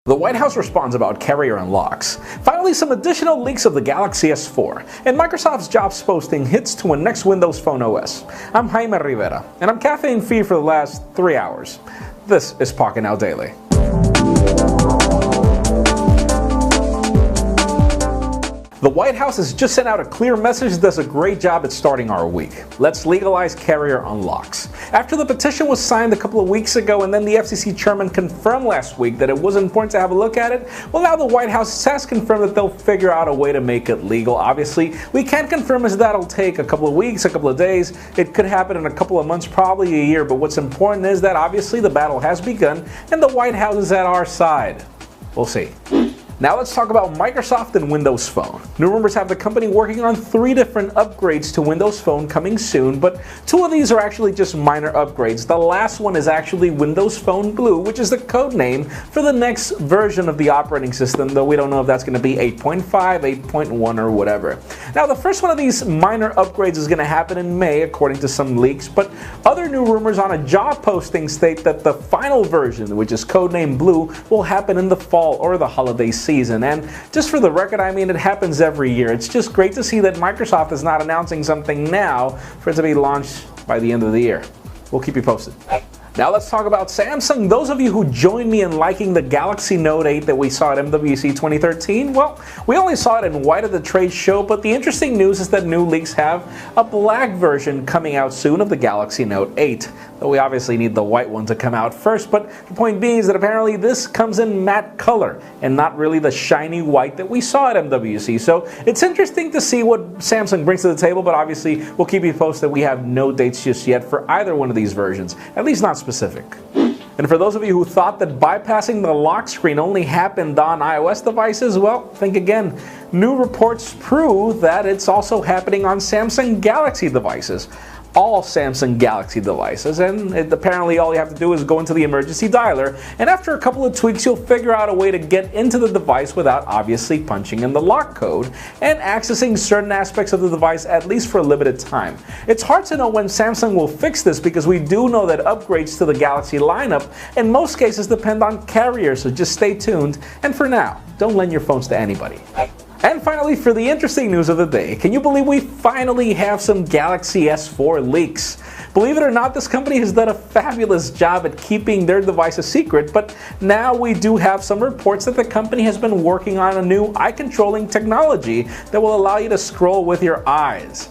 The White House responds about carrier unlocks. Finally, some additional leaks of the Galaxy S4. And Microsoft's jobs posting hits to a next Windows Phone OS. I'm Jaime Rivera, and I'm caffeine-free for the last 3 hours. This is Pocketnow Daily. The White House has just sent out a clear message that does a great job at starting our week. Let's legalize carrier unlocks. After the petition was signed a couple of weeks ago and then the FCC chairman confirmed last week that it was important to have a look at it, well, now the White House has confirmed that they'll figure out a way to make it legal. Obviously, we can't confirm as that'll take a couple of weeks, a couple of days. It could happen in a couple of months, probably a year, but what's important is that obviously the battle has begun and the White House is at our side. We'll see. Now let's talk about Microsoft and Windows Phone. New rumors have the company working on 3 different upgrades to Windows Phone coming soon, but 2 of these are actually just minor upgrades. The last one is actually Windows Phone Blue, which is the code name for the next version of the operating system, though we don't know if that's going to be 8.5, 8.1, or whatever. Now the first one of these minor upgrades is going to happen in May, according to some leaks, but other new rumors on a job posting state that the final version, which is codenamed Blue, will happen in the fall or the holiday season. And just for the record, I mean, it happens every year. It's just great to see that Microsoft is not announcing something now for it to be launched by the end of the year. We'll keep you posted. Now let's talk about Samsung. Those of you who joined me in liking the Galaxy Note 8 that we saw at MWC 2013, well, we only saw it in white at the trade show, but the interesting news is that new leaks have a black version coming out soon of the Galaxy Note 8. Though we obviously need the white one to come out first, but the point being is that apparently this comes in matte color and not really the shiny white that we saw at MWC. So it's interesting to see what Samsung brings to the table, but obviously we'll keep you posted. We have no dates just yet for either one of these versions, at least not specific. And for those of you who thought that bypassing the lock screen only happened on iOS devices, well, think again. New reports prove that it's also happening on Samsung Galaxy devices. All Samsung Galaxy devices, and apparently all you have to do is go into the emergency dialer, and after a couple of tweaks you'll figure out a way to get into the device without obviously punching in the lock code and accessing certain aspects of the device at least for a limited time. It's hard to know when Samsung will fix this because we do know that upgrades to the Galaxy lineup in most cases depend on carriers, so just stay tuned, and for now, don't lend your phones to anybody. And finally, for the interesting news of the day, can you believe we finally have some Galaxy S4 leaks? Believe it or not, this company has done a fabulous job at keeping their device a secret, but now we do have some reports that the company has been working on a new eye-controlling technology that will allow you to scroll with your eyes.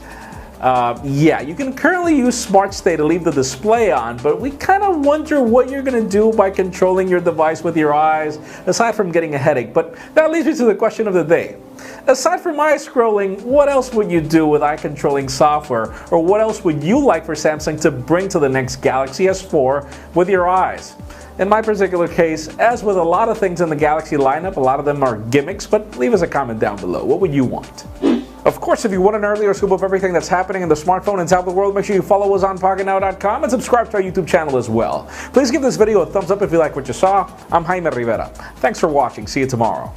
Yeah, you can currently use Smart Stay to leave the display on, but we kind of wonder what you're going to do by controlling your device with your eyes, aside from getting a headache. But that leads me to the question of the day. Aside from eye scrolling, what else would you do with eye controlling software? Or what else would you like for Samsung to bring to the next Galaxy S4 with your eyes? In my particular case, as with a lot of things in the Galaxy lineup, a lot of them are gimmicks, but leave us a comment down below. What would you want? Of course, if you want an earlier scoop of everything that's happening in the smartphone and tablet world, make sure you follow us on Pocketnow.com and subscribe to our YouTube channel as well. Please give this video a thumbs up if you like what you saw. I'm Jaime Rivera. Thanks for watching. See you tomorrow.